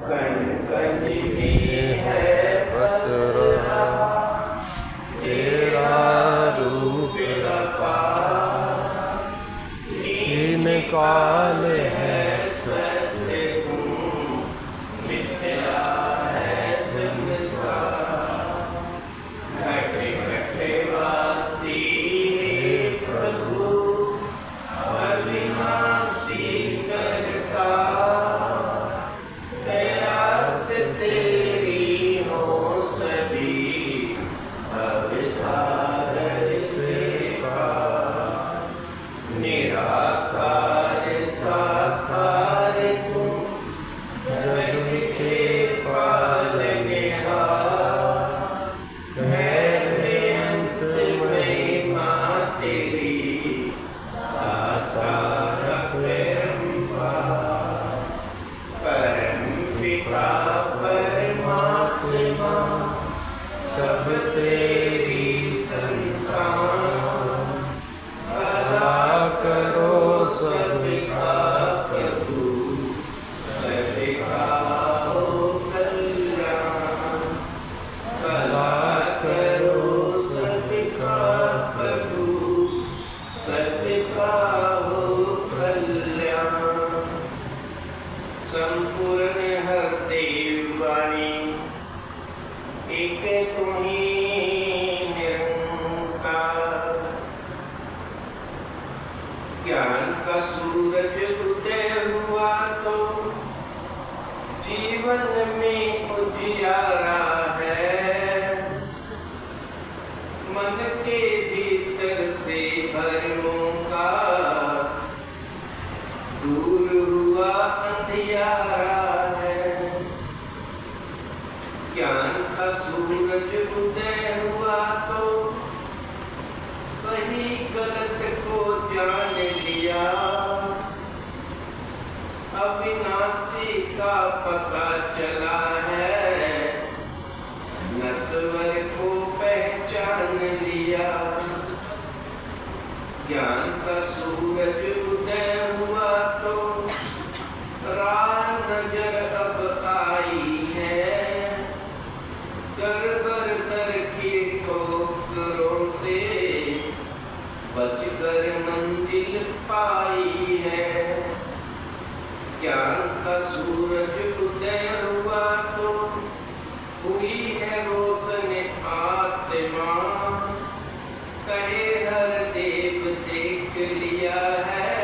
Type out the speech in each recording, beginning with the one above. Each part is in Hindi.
कण कण में है बस रहा तेरा रूप अपार। तीन काल है सत्य तुम, मिथ्या है संसार। घट घट वासी प्रभु, अविनाशी करता। दया से तेरी हो सभी, भव सागर से पार। निराकार साकार तुम, जग के पालनहार। है बेअंत महिमा तेरी, दाता अपरंपार। परम पिता परमात्मा, सब तेरी संतान। भला करो सबका प्रभु, सबका हो कल्याण। भला करो सबका प्रभु, सबका हो कल्याण। संपूर्ण हर देव वाणी, एक तुम्ही निरंकार। ज्ञान का सूरज उदय हुआ तो, जीवन में उजियारा है। मन के भीतर से भरमों का, दूर हुआ अंधियारा है। ज्ञान का सूरज उदय हुआ तो, सही गलत को जान लिया। अविनाशी का पता चला है, नश्वर को पहचान लिया। ज्ञान का सूरज उदय हुआ तो, राह नजर अब आई है। गड़बड़ दर की ठोकरों से, बचकर मंजिल पाई है। ज्ञान का सूरज उदय हुआ तो, हुई है रोशन आत्मा। कहे हर देव देख लिया है,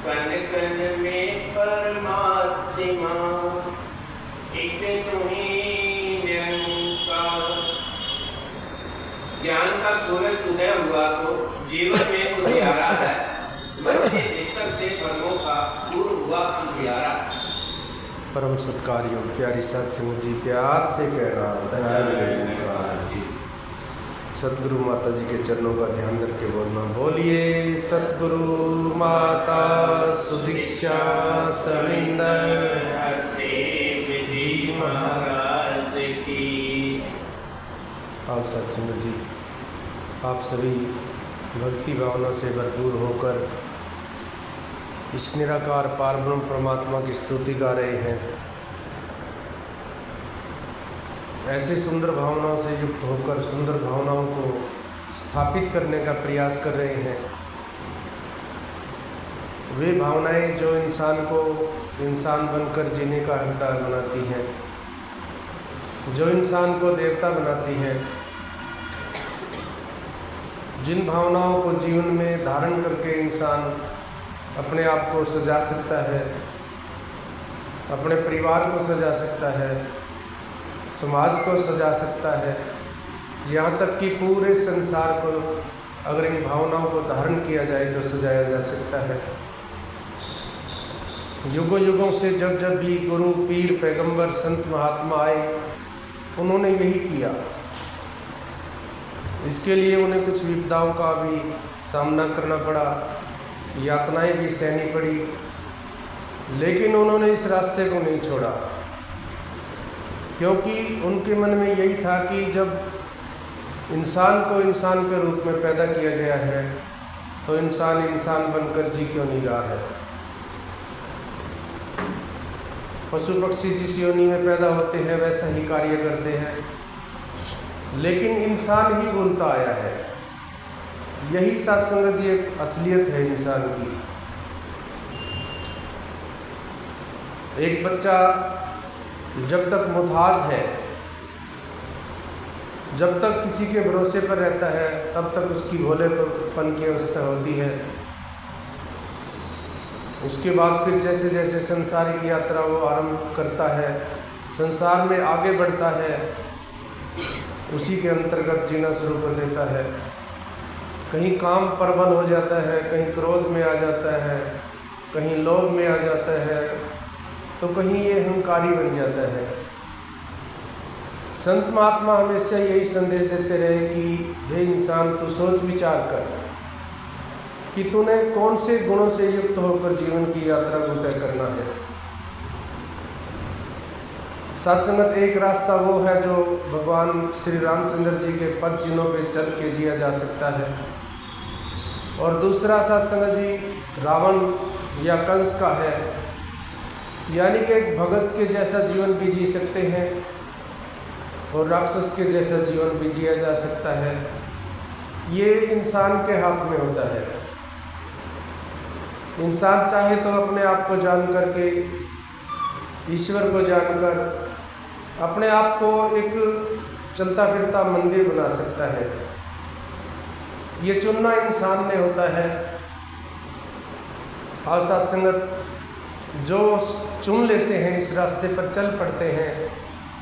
कण कण में परमात्मा। एक तुम्हीं निरंकार। ज्ञान का सूरज उदय हुआ तो, जीवन में उजियारा है। मन के भीतर से भरमों का दूर हुआ अंधियारा। परम सत्कार योग प्यारी साथ सिंह जी प्यार से कह रहा जी। सतगुरु माता जी के चरणों का ध्यान करके बोलना, बोलिए सतगुरु माता सुदीक्षा सविंदर देव जी महाराज की। आप सत्संग जी, आप सभी भक्ति भावना से भरपूर होकर इस निराकार पारब्रह्म परमात्मा की स्तुति गा रहे हैं। ऐसे सुंदर भावनाओं से युक्त होकर सुंदर भावनाओं को स्थापित करने का प्रयास कर रहे हैं। वे भावनाएं जो इंसान को इंसान बनकर जीने का हकदार बनाती हैं, जो इंसान को देवता बनाती हैं, जिन भावनाओं को जीवन में धारण करके इंसान अपने आप को सजा सकता है, अपने परिवार को सजा सकता है, समाज को सजा सकता है, यहाँ तक कि पूरे संसार को अगर इन भावनाओं को धारण किया जाए तो सजाया जा सकता है। युगों युगों से जब जब भी गुरु पीर पैगंबर संत महात्मा आए, उन्होंने यही किया। इसके लिए उन्हें कुछ विपदाओं का भी सामना करना पड़ा, यातनाएं भी सहनी पड़ी, लेकिन उन्होंने इस रास्ते को नहीं छोड़ा, क्योंकि उनके मन में यही था कि जब इंसान को इंसान के रूप में पैदा किया गया है तो इंसान इंसान बनकर जी क्यों नहीं रहा है। पशु पक्षी जिस योनि में पैदा होते हैं वैसा ही कार्य करते हैं, लेकिन इंसान ही बोलता आया है। यही सत्संगत जी एक असलियत है इंसान की। एक बच्चा जब तक मुथाज है, जब तक किसी के भरोसे पर रहता है, तब तक उसकी भोलेपन की अवस्था होती है। उसके बाद फिर जैसे जैसे संसारिक यात्रा वो आरंभ करता है, संसार में आगे बढ़ता है, उसी के अंतर्गत जीना शुरू कर देता है। कहीं काम प्रबल हो जाता है, कहीं क्रोध में आ जाता है, कहीं लोभ में आ जाता है, तो कहीं ये अहंकारी बन जाता है। संत महात्मा हमेशा यही संदेश देते रहे कि हे इंसान, तू सोच विचार कर कि तूने कौन से गुणों से युक्त होकर जीवन की यात्रा को तय करना है। सत्संगत एक रास्ता वो है जो भगवान श्री रामचंद्र जी के पद चिन्हों पे चल के जिया जा सकता है, और दूसरा सत्संगत जी रावण या कंस का है, यानी कि एक भगत के जैसा जीवन भी जी सकते हैं और राक्षस के जैसा जीवन भी जिया जा सकता है। ये इंसान के हाथ में होता है। इंसान चाहे तो अपने आप को जान करके, ईश्वर को जानकर अपने आप को एक चलता फिरता मंदिर बना सकता है। ये चुनना इंसान में होता है। और सत्संगत जो चुन लेते हैं, इस रास्ते पर चल पड़ते हैं,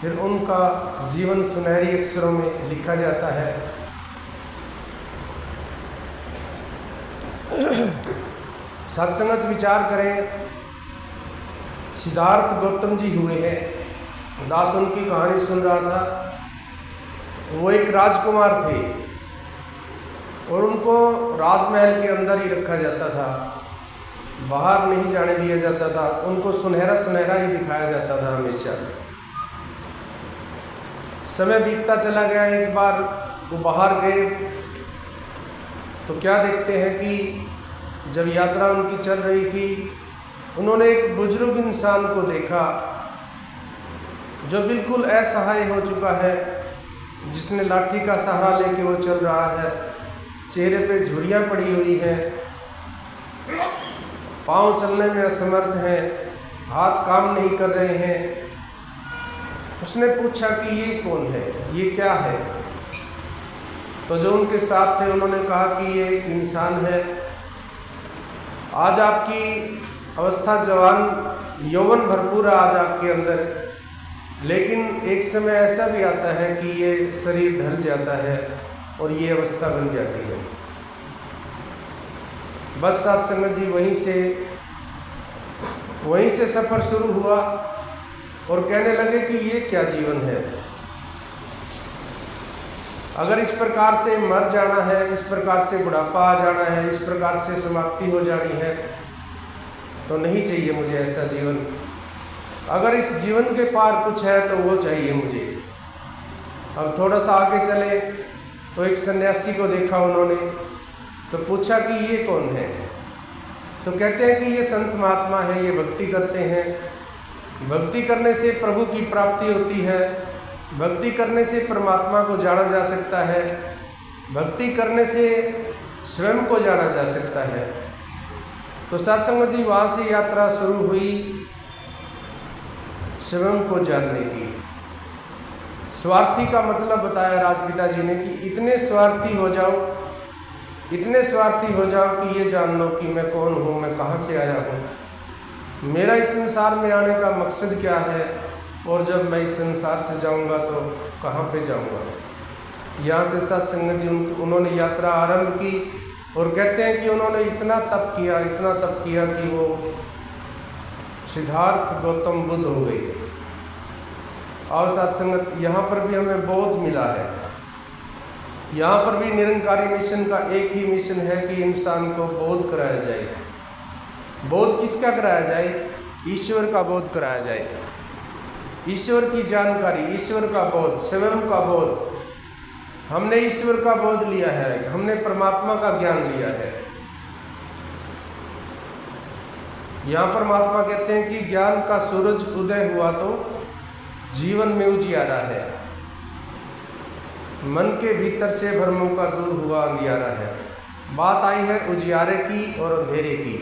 फिर उनका जीवन सुनहरी अक्षरों में लिखा जाता है। सत्संगत विचार करें, सिद्धार्थ गौतम जी हुए हैं। दास उनकी कहानी सुन रहा था। वो एक राजकुमार थे और उनको राजमहल के अंदर ही रखा जाता था, बाहर नहीं जाने दिया जाता था। उनको सुनहरा सुनहरा ही दिखाया जाता था हमेशा। समय बीतता चला गया। एक बार वो बाहर गए तो क्या देखते हैं कि जब यात्रा उनकी चल रही थी, उन्होंने एक बुजुर्ग इंसान को देखा जो बिल्कुल असहाय हो चुका है, जिसने लाठी का सहारा लेके वो चल रहा है। चेहरे पे झुर्रियाँ पड़ी हुई हैं, पाँव चलने में असमर्थ हैं, हाथ काम नहीं कर रहे हैं। उसने पूछा कि ये कौन है, ये क्या है? तो जो उनके साथ थे उन्होंने कहा कि ये एक इंसान है। आज आपकी अवस्था जवान यौवन भरपूर है आज आपके अंदर, लेकिन एक समय ऐसा भी आता है कि ये शरीर ढल जाता है और ये अवस्था बन जाती है। बस सत्संगत जी वहीं से सफ़र शुरू हुआ और कहने लगे कि ये क्या जीवन है। अगर इस प्रकार से मर जाना है, इस प्रकार से बुढ़ापा आ जाना है, इस प्रकार से समाप्ति हो जानी है, तो नहीं चाहिए मुझे ऐसा जीवन। अगर इस जीवन के पार कुछ है तो वो चाहिए मुझे। अब थोड़ा सा आगे चले तो एक सन्यासी को देखा उन्होंने, तो पूछा कि ये कौन है? तो कहते हैं कि ये संत महात्मा है, ये भक्ति करते हैं। भक्ति करने से प्रभु की प्राप्ति होती है, भक्ति करने से परमात्मा को जाना जा सकता है, भक्ति करने से स्वयं को जाना जा सकता है। तो सत्संग जी वहाँ से यात्रा शुरू हुई स्वयं को जानने की। स्वार्थी का मतलब बताया राजपिता जी ने कि इतने स्वार्थी हो जाओ, इतने स्वार्थी हो जाओ कि ये जान लो कि मैं कौन हूँ, मैं कहाँ से आया हूँ, मेरा इस संसार में आने का मकसद क्या है, और जब मैं इस संसार से जाऊँगा तो कहाँ पे जाऊँगा। यहाँ से सत्संग जी उन्होंने यात्रा आरंभ की और कहते हैं कि उन्होंने इतना तप किया कि वो सिद्धार्थ गौतम बुद्ध हो गए। और सत्संगत यहाँ पर भी हमें बोध मिला है। यहाँ पर भी निरंकारी मिशन का एक ही मिशन है कि इंसान को बोध कराया जाए। बोध किसका कराया जाए? ईश्वर का बोध कराया जाए। ईश्वर की जानकारी, ईश्वर का बोध, स्वयं का बोध। हमने ईश्वर का बोध लिया है, हमने परमात्मा का ज्ञान लिया है। यहाँ पर महात्मा कहते हैं कि ज्ञान का सूरज उदय हुआ तो जीवन में उजियारा है, मन के भीतर से भ्रमों का दूर हुआ अंधियारा है। बात आई है उजियारे की और अंधेरे की।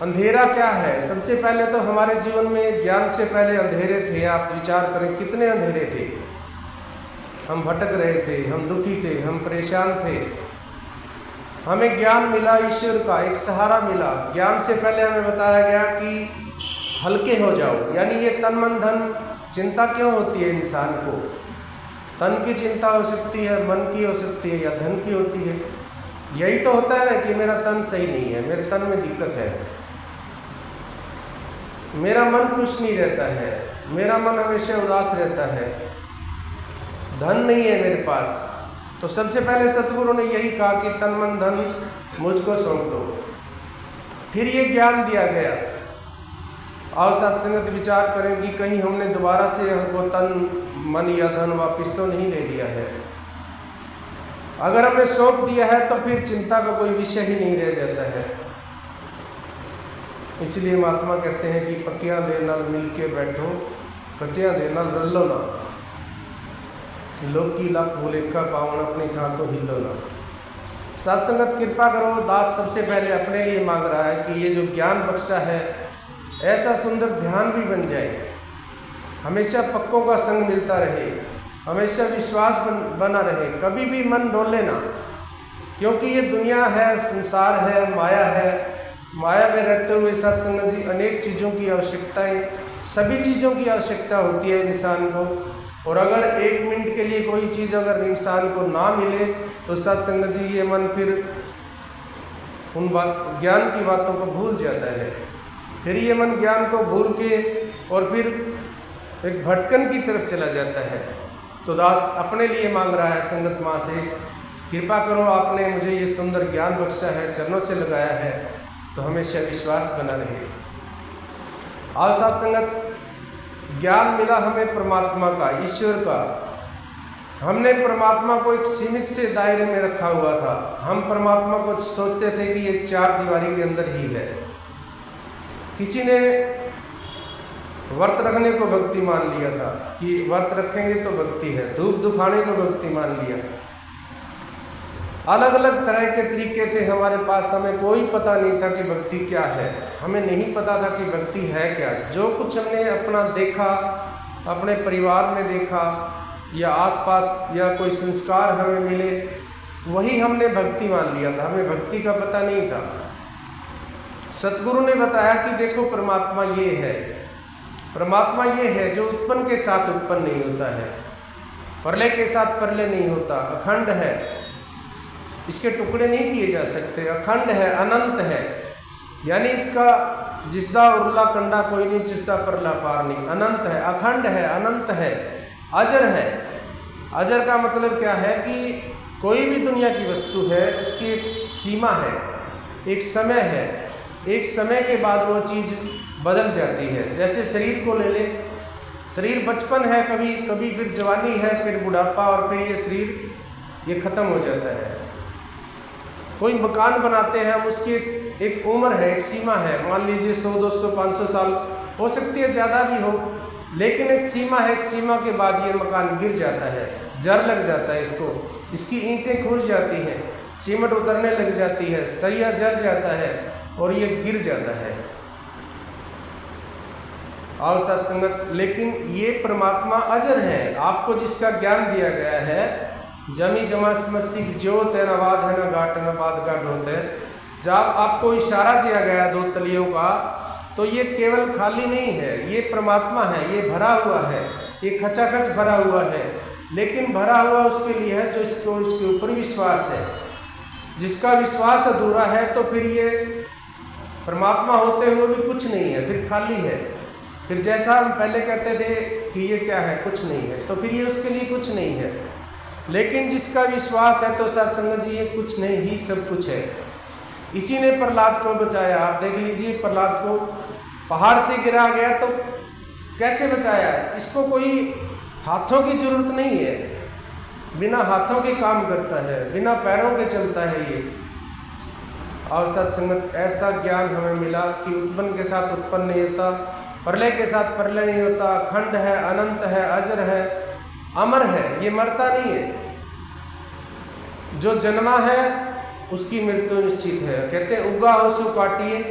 अंधेरा क्या है? सबसे पहले तो हमारे जीवन में ज्ञान से पहले अंधेरे थे। आप विचार करें कितने अंधेरे थे। हम भटक रहे थे, हम दुखी थे, हम परेशान थे। हमें ज्ञान मिला, ईश्वर का एक सहारा मिला। ज्ञान से पहले हमें बताया गया कि हल्के हो जाओ, यानी ये तन मन धन चिंता क्यों होती है इंसान को? तन की चिंता हो सकती है, मन की हो सकती है, या धन की होती है। यही तो होता है ना कि मेरा तन सही नहीं है, मेरे तन में दिक्कत है, मेरा मन खुश नहीं रहता है, मेरा मन हमेशा उदास रहता है, धन नहीं है मेरे पास। तो सबसे पहले सतगुरु ने यही कहा कि तन मन धन मुझको सौंप दो। फिर ये ज्ञान दिया गया। और सत्संगत विचार करें कि कहीं हमने दोबारा से हमको तन मन या धन वापस तो नहीं ले लिया है। अगर हमने सौंप दिया है तो फिर चिंता का कोई विषय ही नहीं रह जाता है। इसलिए महात्मा कहते हैं कि पक्कियां दे नाल मिल के बैठो, कच्चियां दे नाल रलो ना, लोग की लक भुलेखा पावन अपनी थां तो हिलो ना। सत्संगत कृपा करो। दास सबसे पहले अपने लिए मांग रहा है कि ये जो ज्ञान बख्शा है ऐसा सुंदर ध्यान भी बन जाए, हमेशा पक्कों का संग मिलता रहे, हमेशा विश्वास बना रहे, कभी भी मन डोले ना। क्योंकि ये दुनिया है, संसार है, माया है। माया में रहते हुए सत्संग जी अनेक चीज़ों की आवश्यकताएं, सभी चीज़ों की आवश्यकता होती है इंसान को। और अगर एक मिनट के लिए कोई चीज़ अगर इंसान को ना मिले तो सत्संग जी ये मन फिर उन ज्ञान की बातों को भूल जाता है। फिर ये मन ज्ञान को भूल के और फिर एक भटकन की तरफ चला जाता है। तो दास अपने लिए मांग रहा है संगत माँ से, कृपा करो आपने मुझे ये सुंदर ज्ञान बख्शा है, चरणों से लगाया है, तो हमेशा विश्वास बना रहे। और साथ संगत ज्ञान मिला हमें परमात्मा का, ईश्वर का। हमने परमात्मा को एक सीमित से दायरे में रखा हुआ था। हम परमात्मा को सोचते थे कि ये चार दीवारी के अंदर ही है। किसी ने व्रत रखने को भक्ति मान लिया था कि व्रत रखेंगे तो भक्ति है, धूप दुखाने को भक्ति मान लिया। अलग अलग तरह के तरीके थे हमारे पास। हमें कोई पता नहीं था कि भक्ति क्या है, हमें नहीं पता था कि भक्ति है क्या। जो कुछ हमने अपना देखा, अपने परिवार में देखा या आसपास या कोई संस्कार हमें मिले, वही हमने भक्ति मान लिया था। हमें भक्ति का पता नहीं था। सतगुरु ने बताया कि देखो परमात्मा ये है, परमात्मा ये है जो उत्पन्न के साथ उत्पन्न नहीं होता है, प्रलय के साथ प्रलय नहीं होता, अखंड है, इसके टुकड़े नहीं किए जा सकते, अखंड है, अनंत है। यानी इसका जिसदा उर्ला कंडा कोई नहीं, जिसदा परला पार नहीं, अनंत है, अखंड है, अनंत है, अजर है। अजर का मतलब क्या है कि कोई भी दुनिया की वस्तु है उसकी एक सीमा है, एक समय है, एक समय के बाद वो चीज़ बदल जाती है। जैसे शरीर को ले ले, शरीर बचपन है, कभी कभी फिर जवानी है, फिर बुढ़ापा, और फिर ये शरीर ये ख़त्म हो जाता है। कोई मकान बनाते हैं हम, उसकी एक उम्र है, एक सीमा है। मान लीजिए 100, 200, 500 साल हो सकती है, ज़्यादा भी हो, लेकिन एक सीमा है। एक सीमा के बाद ये मकान गिर जाता है, जर लग जाता है इसको, इसकी ईंटें खुश जाती हैं, सीमेंट उतरने लग जाती है, सरिया जर जाता है और ये गिर जाता है। और सत्संगत, लेकिन ये परमात्मा अजर है। आपको जिसका ज्ञान दिया गया है, जमी जमा समस्ती की ज्योत है, न वाद है न गाट न बाद गाट होते हैं। जब आपको इशारा दिया गया दो तलियों का, तो ये केवल खाली नहीं है, ये परमात्मा है, ये भरा हुआ है, ये खचाखच भरा हुआ है। लेकिन भरा हुआ उसके लिए है जो इसको इसके ऊपर विश्वास है। जिसका विश्वास अधूरा है तो फिर ये परमात्मा होते हुए भी कुछ नहीं है, फिर खाली है। फिर जैसा हम पहले कहते थे कि ये क्या है, कुछ नहीं है, तो फिर ये उसके लिए कुछ नहीं है। लेकिन जिसका विश्वास है तो सत्संग जी ये कुछ नहीं ही सब कुछ है। इसी ने प्रहलाद को बचाया। आप देख लीजिए, प्रहलाद को पहाड़ से गिरा गया तो कैसे बचाया? इसको कोई हाथों की जरूरत नहीं है, बिना हाथों के काम करता है, बिना पैरों के चलता है ये। और सत्संगत ऐसा ज्ञान हमें मिला कि उत्पन्न के साथ उत्पन्न नहीं होता, प्रलय के साथ प्रलय नहीं होता, अखंड है, अनंत है, अजर है, अमर है, ये मरता नहीं है। जो जन्मा है उसकी मृत्यु निश्चित है। कहते हैं उगा हो सो काटिए,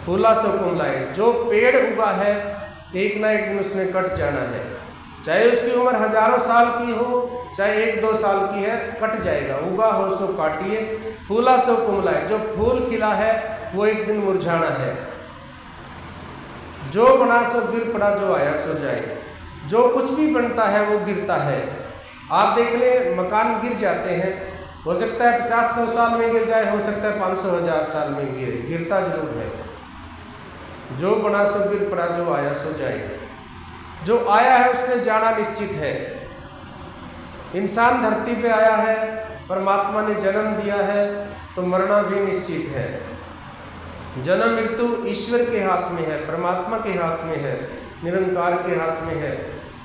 फूला सो कुमलाए। जो पेड़ उगा है एक ना एक दिन उसने कट जाना है, चाहे उसकी उम्र हजारों साल की हो, चाहे 1-2 साल की है, कट जाएगा। उगा हो सो काटिए, फूला सो कुमलाए। जो फूल खिला है वो एक दिन मुरझाना है। जो बना सो गिर पड़ा, जो आया सो जाए। जो कुछ भी बनता है वो गिरता है। आप देख लें, मकान गिर जाते हैं, हो सकता है 50-100 साल में गिर जाए, हो सकता है 500-1000 साल में गिरता जरूर है। जो बना सो गिर पड़ा, जो आया सो जाए। जो आया है उसने जाना निश्चित है। इंसान धरती पे आया है, परमात्मा ने जन्म दिया है, तो मरना भी निश्चित है। जन्म मृत्यु ईश्वर के हाथ में है, परमात्मा के हाथ में है, निरंकार के हाथ में है।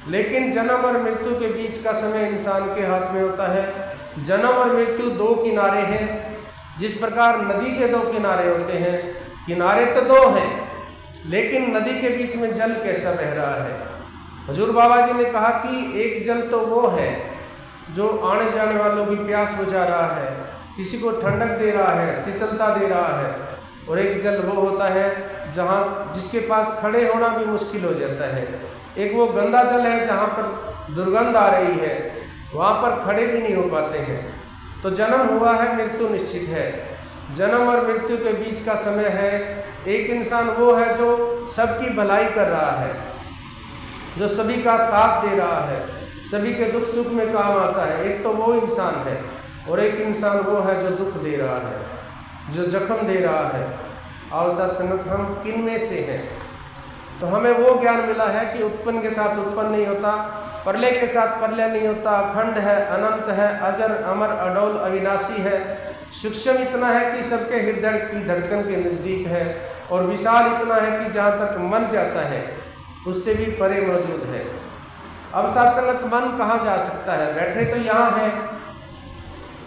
लेकिन जन्म और मृत्यु के बीच का समय इंसान के हाथ में होता है। जन्म और मृत्यु 2 किनारे हैं। जिस प्रकार नदी के 2 किनारे होते हैं, किनारे तो 2 हैं, लेकिन नदी के बीच में जल कैसा बह रहा है। हजूर बाबा जी ने कहा कि एक जल तो वो है जो आने जाने वालों की प्यास बुझा रहा है, किसी को ठंडक दे रहा है, शीतलता दे रहा है। और एक जल वो होता है जहाँ जिसके पास खड़े होना भी मुश्किल हो जाता है। एक वो गंदा जल है जहाँ पर दुर्गंध आ रही है, वहाँ पर खड़े भी नहीं हो पाते हैं। तो जन्म हुआ है, मृत्यु निश्चित है। जन्म और मृत्यु के बीच का समय है। एक इंसान वो है जो सबकी भलाई कर रहा है, जो सभी का साथ दे रहा है, सभी के दुख सुख में काम आता है। एक तो वो इंसान है, और एक इंसान वो है जो दुख दे रहा है, जो जख्म दे रहा है। और सत्संगत हम किन में से हैं? तो हमें वो ज्ञान मिला है कि उत्पन्न के साथ उत्पन्न नहीं होता, प्रलय के साथ प्रलय नहीं होता, अखंड है, अनंत है, अजर, अमर, अडोल, अविनाशी है। सूक्ष्म इतना है कि सबके हृदय की धड़कन के नज़दीक है, और विशाल इतना है कि जहाँ तक मन जाता है उससे भी परे मौजूद है। अब सत्संगत मन कहाँ जा सकता है? बैठे तो यहाँ है,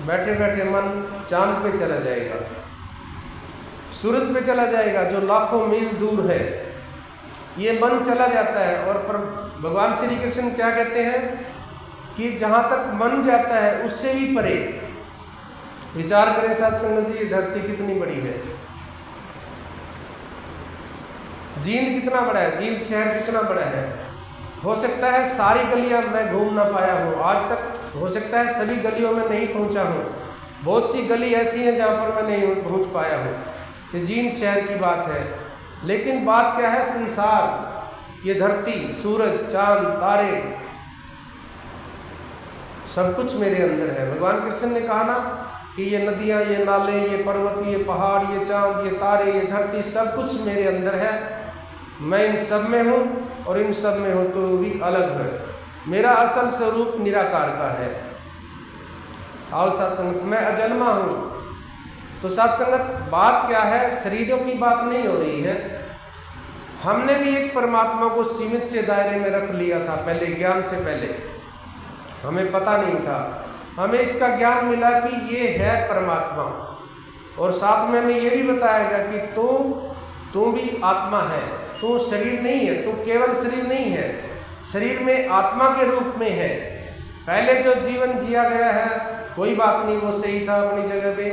बैठे बैठे मन चांद पे चला जाएगा, सूरज पे चला जाएगा जो लाखों मील दूर है। ये मन चला जाता है। और भगवान श्री कृष्ण क्या कहते हैं कि जहाँ तक मन जाता है उससे भी परे। विचार करें सत्संगत जी, ये धरती कितनी बड़ी है, जींद कितना बड़ा है, जींद शहर कितना बड़ा है। हो सकता है सारी गलियां मैं घूम ना पाया हूँ आज तक, हो सकता है सभी गलियों में नहीं पहुँचा हूँ। बहुत सी गली ऐसी हैं जहाँ पर मैं नहीं पहुँच पाया हूँ। ये जींद शहर की बात है। लेकिन बात क्या है? संसार, ये धरती, सूरज, चांद, तारे, सब कुछ मेरे अंदर है। भगवान कृष्ण ने कहा ना कि ये नदियाँ, ये नाले, ये पर्वत, ये पहाड़, ये चांद, ये तारे, ये धरती, सब कुछ मेरे अंदर है। मैं इन सब में हूँ और इन सब में हूँ तो भी अलग है। मेरा असल स्वरूप निराकार का है। और सत्संगत मैं अजन्मा हूँ। तो सत्संगत बात क्या है? शरीरों की बात नहीं हो रही है। हमने भी एक परमात्मा को सीमित से दायरे में रख लिया था पहले, ज्ञान से पहले हमें पता नहीं था। हमें इसका ज्ञान मिला कि ये है परमात्मा, और साथ में हमें ये भी बताया गया कि तू भी आत्मा है, तू शरीर नहीं है, तू केवल शरीर नहीं है, शरीर में आत्मा के रूप में है। पहले जो जीवन जिया गया है कोई बात नहीं, वो सही था अपनी जगह पे,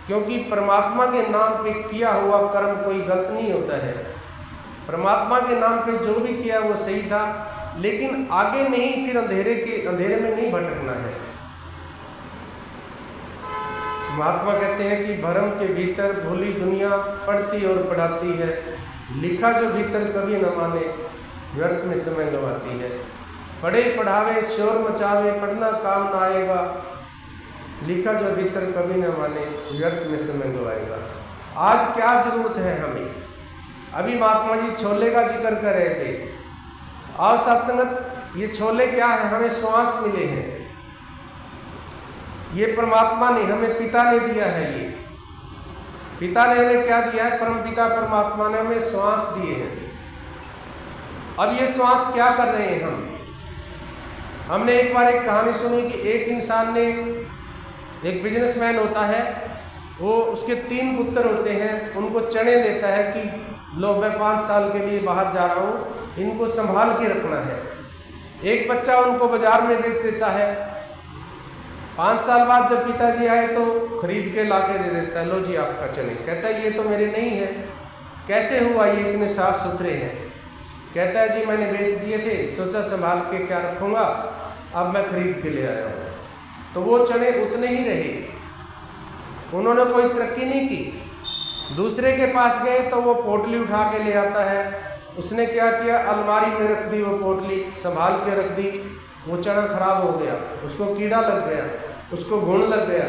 क्योंकि परमात्मा के नाम पे किया हुआ कर्म कोई गलत नहीं होता है। परमात्मा के नाम पे जो भी किया वो सही था, लेकिन आगे नहीं, फिर अंधेरे में नहीं भटकना है। महात्मा कहते हैं कि भरम के भीतर भूली दुनिया पढ़ती और पढ़ाती है, लिखा जो भीतर कभी न माने व्यर्थ में समय गंवाती है। पढ़े पढ़ावे शोर मचावे पढ़ना काम ना आएगा, लिखा जो भीतर कभी न माने व्यर्थ में समय गंवाएगा। आज क्या जरूरत है हमें? अभी महात्मा जी छोले का जिक्र कर रहे थे। और सत्संगत ये छोले क्या है? हमें श्वास मिले हैं, ये परमात्मा ने हमें, पिता ने दिया है। ये पिता ने हमें क्या दिया है? परम पिता परमात्मा ने हमें श्वास दिए हैं। अब ये श्वास क्या कर रहे हैं हम? हमने एक बार एक कहानी सुनी कि एक इंसान ने, एक बिजनेसमैन होता है, वो उसके 3 पुत्र होते हैं, उनको चने देता है कि लो मैं 5 साल के लिए बाहर जा रहा हूँ, इनको संभाल के रखना है। एक बच्चा उनको बाजार में बेच देता है। 5 साल बाद जब पिताजी आए तो खरीद के ला के दे देता है, लो जी आपका चने। कहता है ये तो मेरे नहीं है, कैसे हुआ, ये इतने साफ सुथरे हैं। कहता है जी मैंने बेच दिए थे, सोचा संभाल के क्या रखूँगा, अब मैं खरीद के ले आया हूँ। तो वो चने उतने ही रहे, उन्होंने कोई तरक्की नहीं की। दूसरे के पास गए तो वो पोटली उठा के ले आता है। उसने क्या किया, अलमारी में रख दी वो पोटली, संभाल के रख दी। वो चना खराब हो गया, उसको कीड़ा लग गया, उसको घुन लग गया।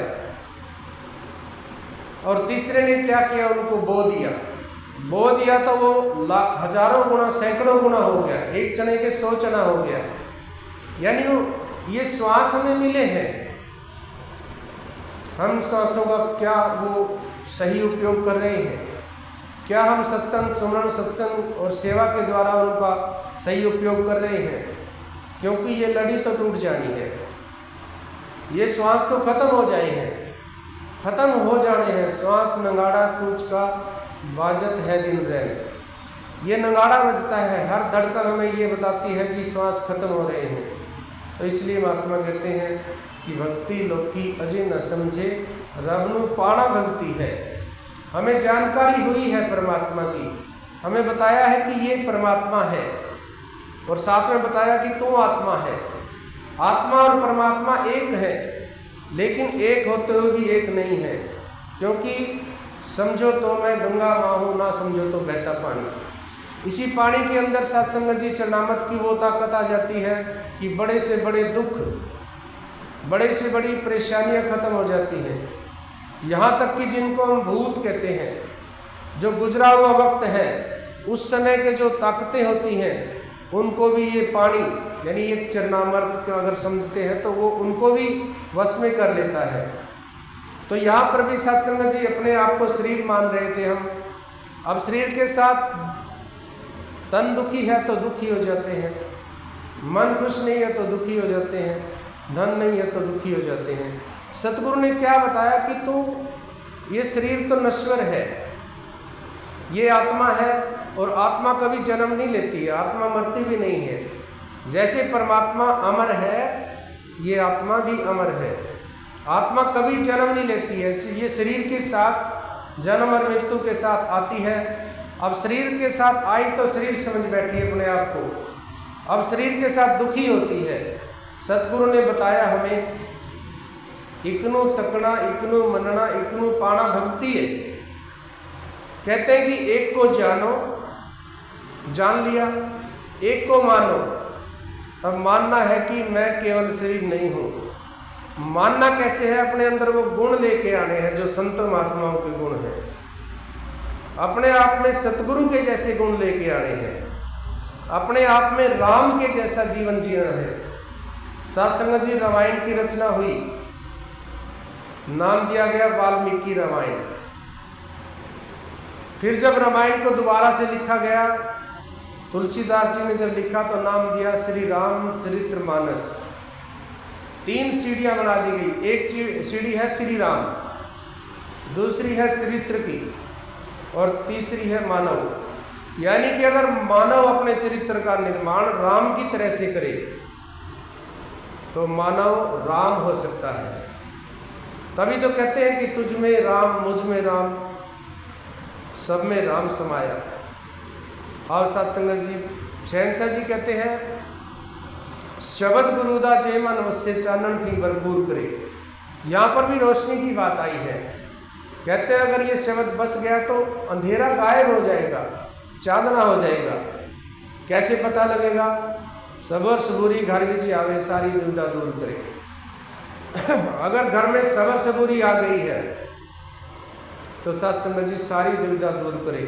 और तीसरे ने क्या किया, उनको बो दिया तो वो हजारों गुना, सैकड़ों गुना हो गया। एक चने के 100 चना हो गया। यानी वो ये श्वास हमें मिले हैं, हम श्वासों का क्या वो सही उपयोग कर रहे हैं? क्या हम सत्संग, सुमरन, सत्संग और सेवा के द्वारा उनका सही उपयोग कर रहे हैं? क्योंकि ये लड़ी तो टूट जानी है, ये श्वास तो खत्म हो जाए हैं, खत्म हो जाने हैं। श्वास नगाड़ा कूच का बाजत है दिन रैन। ये नगाड़ा बजता है, हर धड़कन हमें ये बताती है कि श्वास खत्म हो रहे हैं। तो इसलिए महात्मा कहते हैं कि भक्ति लोकी अजय न समझे, रबनु पाणा भक्ति है। हमें जानकारी हुई है परमात्मा की, हमें बताया है कि ये परमात्मा है, और साथ में बताया कि तू आत्मा है। आत्मा और परमात्मा एक है, लेकिन एक होते हुए भी एक नहीं है। क्योंकि समझो तो मैं गंगा माँ हूँ, ना समझो तो बहता पानी। इसी पानी के अंदर सत्संग जी चरणामत की वो ताकत आ जाती है कि बड़े से बड़े दुख, बड़े से बड़ी परेशानियां खत्म हो जाती हैं। यहाँ तक कि जिनको हम भूत कहते हैं, जो गुजरा हुआ वक्त है, उस समय के जो ताकतें होती हैं, उनको भी ये पानी यानी एक चरणामृत का अगर समझते हैं तो वो उनको भी वश में कर लेता है। तो यहाँ पर भी सत्संग जी अपने आप को शरीर मान रहे थे हम। अब शरीर के साथ तन दुखी है तो दुखी हो जाते हैं, मन खुश नहीं है तो दुखी हो जाते हैं, धन नहीं है तो दुखी हो जाते हैं। सतगुरु ने क्या बताया कि तू ये शरीर तो नश्वर है, ये आत्मा है, और आत्मा कभी जन्म नहीं लेती है, आत्मा मरती भी नहीं है। जैसे परमात्मा अमर है, ये आत्मा भी अमर है। आत्मा कभी जन्म नहीं लेती है, ये शरीर के साथ जन्म और मृत्यु के साथ आती है। अब शरीर के साथ आई तो शरीर समझ बैठी अपने आप को, अब शरीर के साथ दुखी होती है। सतगुरु ने बताया हमें, इकनो तकना, इकनो मनना, इकनो पाना भक्ति है। कहते हैं कि एक को जानो, जान लिया, एक को मानो। अब मानना है कि मैं केवल शरीर नहीं हूँ। मानना कैसे है? अपने अंदर वो गुण लेके आने हैं जो संत महात्माओं के गुण हैं। अपने आप में सतगुरु के जैसे गुण लेके आने हैं, अपने आप में राम के जैसा जीवन जीना है। सत्संग जी रामायण की रचना हुई, नाम दिया गया वाल्मीकि रामायण। फिर जब रामायण को दोबारा से लिखा गया, तुलसीदास जी ने जब लिखा तो नाम दिया श्री रामचरितमानस। 3 सीढ़ियां बना दी गई। एक सीढ़ी है श्री राम, दूसरी है चरित्र की, और तीसरी है मानव। यानी कि अगर मानव अपने चरित्र का निर्माण राम की तरह से करे तो मानव राम हो सकता है। तभी तो कहते हैं कि तुझ में राम, मुझ में राम, सब में राम समाया। और सत्संग जी शहनशाह जी कहते हैं, शब्द गुरुदा जय मन वश्य चानन भी भरपूर करे। यहाँ पर भी रोशनी की बात आई है। कहते हैं अगर ये शब्द बस गया तो अंधेरा गायब हो जाएगा, चांदना हो जाएगा। कैसे पता लगेगा? सबर सबूरी घर में आवे सारी दुविधा दूर करे। अगर घर में सबर सबूरी आ गई है तो सत्संग जी सारी दुविधा दूर करे।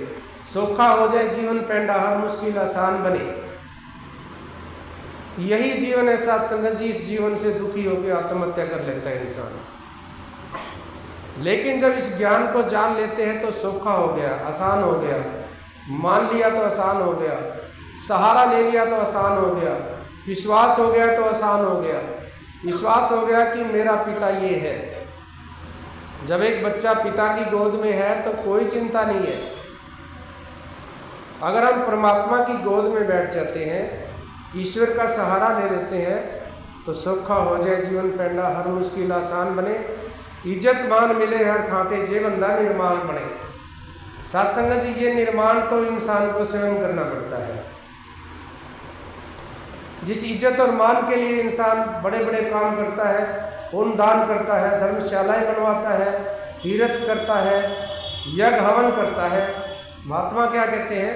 सौखा हो जाए जीवन पेंडा, हर मुश्किल आसान बने। यही जीवन है सत्संग जी। इस जीवन से दुखी होकर आत्महत्या कर लेता है इंसान। लेकिन जब इस ज्ञान को जान लेते हैं तो सौखा हो गया, आसान हो गया। मान लिया तो आसान हो गया, सहारा ले लिया तो आसान हो गया, विश्वास हो गया तो आसान हो गया। विश्वास हो गया कि मेरा पिता ये है, जब एक बच्चा पिता की गोद में है तो कोई चिंता नहीं है। अगर हम परमात्मा की गोद में बैठ जाते हैं, ईश्वर का सहारा ले लेते हैं, तो सौखा हो जाए जीवन पैंडा, हर मुश्किल आसान बने, इज्जत मान मिले हर थाते, जे बंदा निर्माण बने। साथ संगत जी, ये निर्माण तो इंसान को स्वयं करना पड़ता है। जिस इज्जत और मान के लिए इंसान बड़े बड़े काम करता है, पुण्य दान करता है, धर्मशालाएं बनवाता है, तीर्थ करता है, यज्ञ हवन करता है, महात्मा क्या कहते हैं?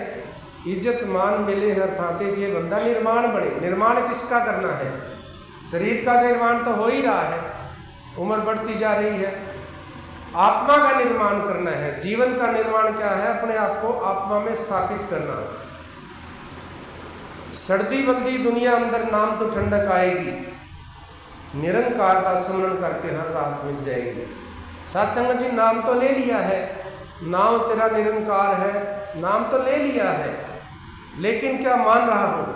इज्जत मान मिले हर थाते, जे बंदा निर्माण बने। निर्माण किसका करना है? शरीर का निर्माण तो हो ही रहा है, उम्र बढ़ती जा रही है। आत्मा का निर्माण करना है। जीवन का निर्माण क्या है? अपने आप को आत्मा में स्थापित करना। सर्दी बल्दी दुनिया अंदर नाम तो ठंडक आएगी, निरंकार का सुमरण करके हर रात मिल जाएगी। साथ संगत जी, नाम तो ले लिया है, नाम तेरा निरंकार है, नाम तो ले लिया है, लेकिन क्या मान रहा हूं?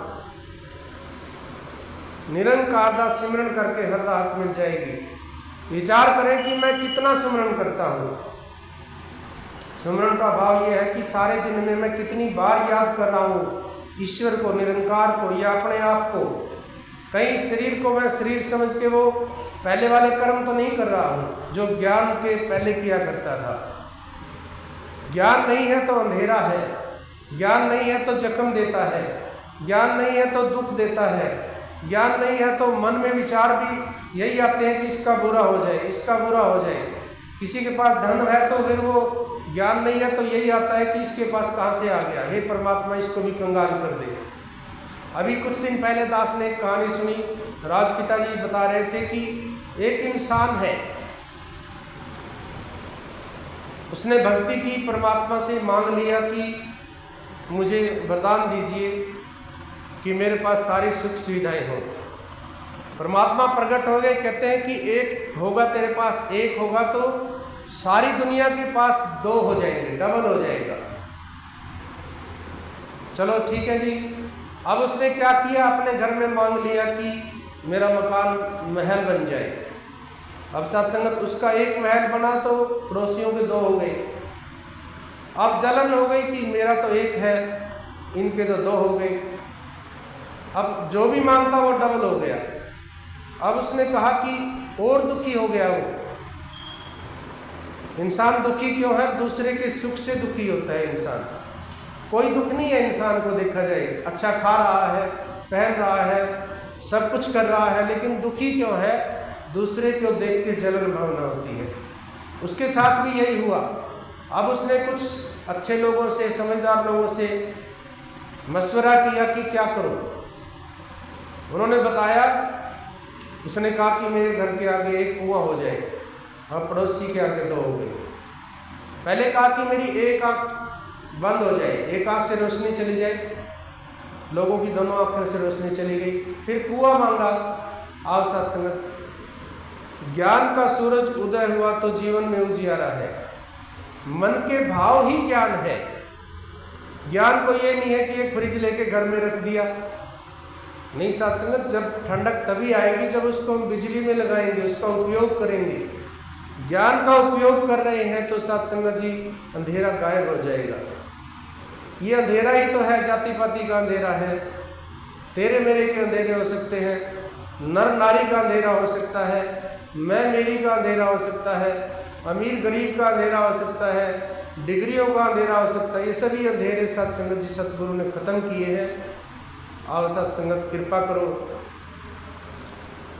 निरंकार का सिमरण करके हर रात मिल जाएगी। विचार करें कि मैं कितना सुमरण करता हूं। सुमरण का भाव यह है कि सारे दिन में मैं कितनी बार याद कर रहा हूं ईश्वर को, निरंकार को, या अपने आप को। कहीं शरीर को मैं शरीर समझ के वो पहले वाले कर्म तो नहीं कर रहा हूं जो ज्ञान के पहले किया करता था। ज्ञान नहीं है तो अंधेरा है, ज्ञान नहीं है तो जख्म देता है, ज्ञान नहीं है तो दुख देता है, ज्ञान नहीं है तो मन में विचार भी यही आते हैं कि इसका बुरा हो जाए, इसका बुरा हो जाए। किसी के पास धन है तो फिर वो ज्ञान नहीं है तो यही आता है कि इसके पास कहाँ से आ गया, हे परमात्मा इसको भी कंगाल कर दे। अभी कुछ दिन पहले दास ने एक कहानी सुनी, राजपिता जी बता रहे थे कि एक इंसान है, उसने भक्ति की, परमात्मा से मांग लिया कि मुझे वरदान दीजिए कि मेरे पास सारी सुख सुविधाएं हों। परमात्मा प्रकट हो गए, कहते हैं कि एक होगा तेरे पास, एक होगा तो सारी दुनिया के पास दो हो जाएंगे, डबल हो जाएगा। चलो ठीक है जी। अब उसने क्या किया, अपने घर में मांग लिया कि मेरा मकान महल बन जाए। अब सत्संगत उसका एक महल बना तो पड़ोसियों के दो हो गए। अब जलन हो गई कि मेरा तो एक है, इनके तो दो हो गए। अब जो भी मांगता वो डबल हो गया। अब उसने कहा कि और दुखी हो गया वो। इंसान दुखी क्यों है? दूसरे के सुख से दुखी होता है इंसान। कोई दुख नहीं है इंसान को, देखा जाए अच्छा खा रहा है, पहन रहा है, सब कुछ कर रहा है, लेकिन दुखी क्यों है? दूसरे को देख के जलन भावना होती है। उसके साथ भी यही हुआ। अब उसने कुछ अच्छे लोगों से, समझदार लोगों से मशवरा किया कि क्या करूं। उन्होंने बताया, उसने कहा कि मेरे घर के आगे एक कुआं हो जाए और पड़ोसी के आगे दो हो गए। पहले कहा कि मेरी एक आंख बंद हो जाए, एक आंख से रोशनी चली जाए, लोगों की दोनों आंखों से रोशनी चली गई। फिर कुआं मांगा। आओ सत्संगत, ज्ञान का सूरज उदय हुआ तो जीवन में उजियारा है। मन के भाव ही ज्ञान है। ज्ञान को ये नहीं है कि एक फ्रिज लेके घर में रख दिया, नहीं सत्संगत। जब ठंडक तभी आएगी जब उसको हम बिजली में लगाएंगे, उसका उपयोग करेंगे। ज्ञान का उपयोग कर रहे हैं तो सत्संगत जी अंधेरा गायब हो जाएगा। ये अंधेरा ही तो है, जाति पाति का अंधेरा है, तेरे मेरे के अंधेरे हो सकते हैं, नर नारी का अंधेरा हो सकता है, मैं मेरी का अंधेरा हो सकता है, अमीर गरीब का अंधेरा हो सकता है, डिग्रियों का अंधेरा हो सकता है। ये सभी अंधेरे सत्संगत जी सतगुरु ने खत्म किए हैं। और सत्संगत कृपा करो,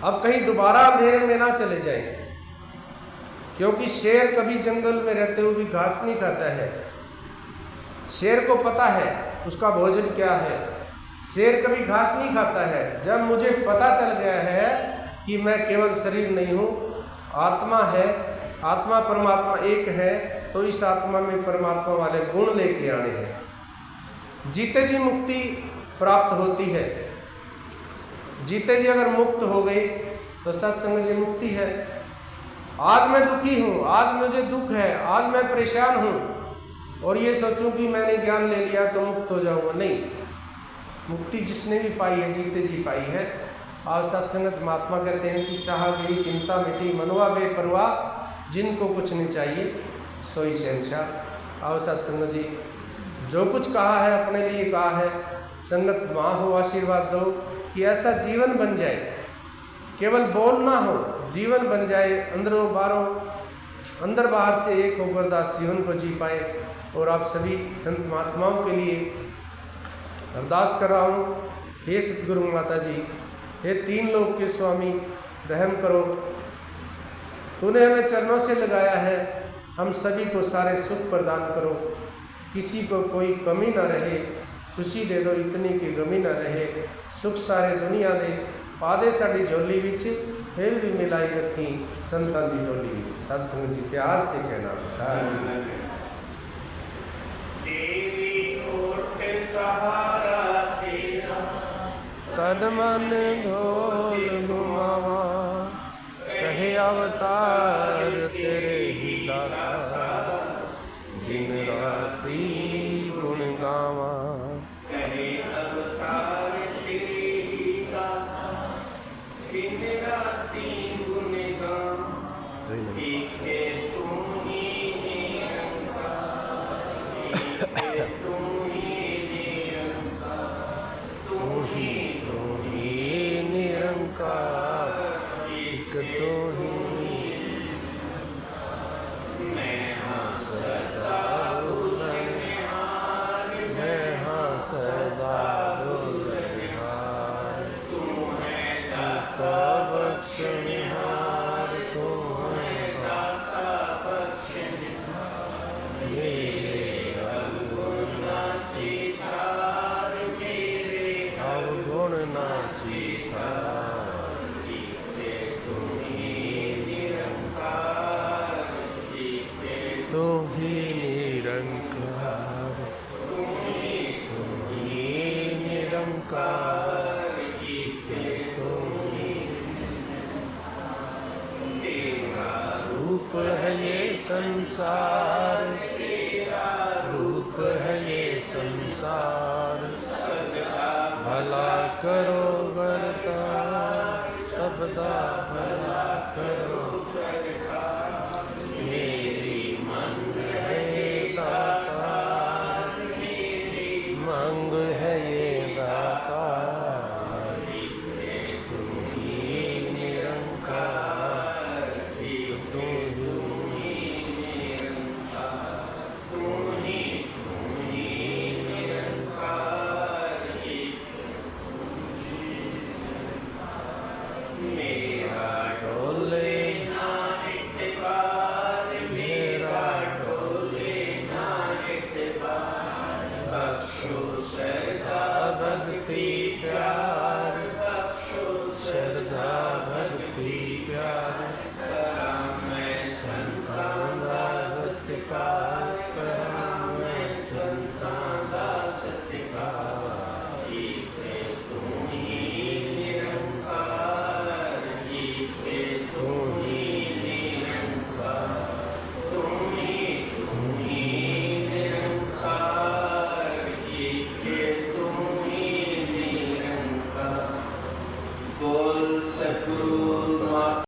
अब कहीं दोबारा अंधेरे में ना चले जाएं, क्योंकि शेर कभी जंगल में रहते हुए भी घास नहीं खाता है। शेर को पता है उसका भोजन क्या है। शेर कभी घास नहीं खाता है। जब मुझे पता चल गया है कि मैं केवल शरीर नहीं हूँ, आत्मा है, आत्मा परमात्मा एक है, तो इस आत्मा में परमात्मा वाले गुण लेके आने हैं। जीते जी मुक्ति प्राप्त होती है। जीते जी अगर मुक्त हो गई तो सत्संग जी मुक्ति है। आज मैं दुखी हूँ, आज मुझे दुख है, आज मैं परेशान हूँ और ये सोचूं कि मैंने ज्ञान ले लिया तो मुक्त हो जाऊँगा, नहीं। मुक्ति जिसने भी पाई है जीते जी पाई है। और सत्संगत महात्मा कहते हैं कि चाह गई चिंता मिटी, मनवा बेपरवाह, जिनको कुछ नहीं चाहिए सोई शहंशाह। आओ सत्संग जी, जो कुछ कहा है अपने लिए कहा है, संगत माँ हो आशीर्वाद दो कि ऐसा जीवन बन जाए, केवल बोल ना हो, जीवन बन जाए, अंदरों बाहरों, अंदर बाहर से एक होकर दास जीवन को जी पाए। और आप सभी संत महात्माओं के लिए अरदास कर रहा हूँ, हे सतगुरु माता जी, हे तीन लोक के स्वामी, रहम करो, तूने हमें चरणों से लगाया है, हम सभी को सारे सुख प्रदान करो, किसी को कोई कमी ना रहे, खुशी दे दो इतनी की गमी ना रहे, सुख सारे दुनिया दे, पादे साड़ी झोली विच फिर भी मिलाई रखी संतां दी डोली। सत्संग जी प्यार से कहना तेरी ओट सहारा तेरा, तन मन ढोल घुमावा, कहे अवतार तेरे ही दाता, दिन राती गुण गावा। कहे अवतार तेरे ही दाता, दिन राती गुण गावा। एक तू ही निरंकार, एक तू ही निरंकार, तू ही निरंकार, एक तो ही मैं हाँ सदा बुलनिहार, मैं हाँ सदा बुलनिहार, तू है दाता बख्शनिहार, तू है दाता बख्शनिहार। मेरे अवगुण नाची धार, मेरे अवगुण नाची थार, तू ही निरंकार, तू ही निरंकार, तू ही निरंकार, तू ही तेरा रूप है ये संसार, तेरा रूप है ये संसार, सदा भला करो करता, सबदा भला करो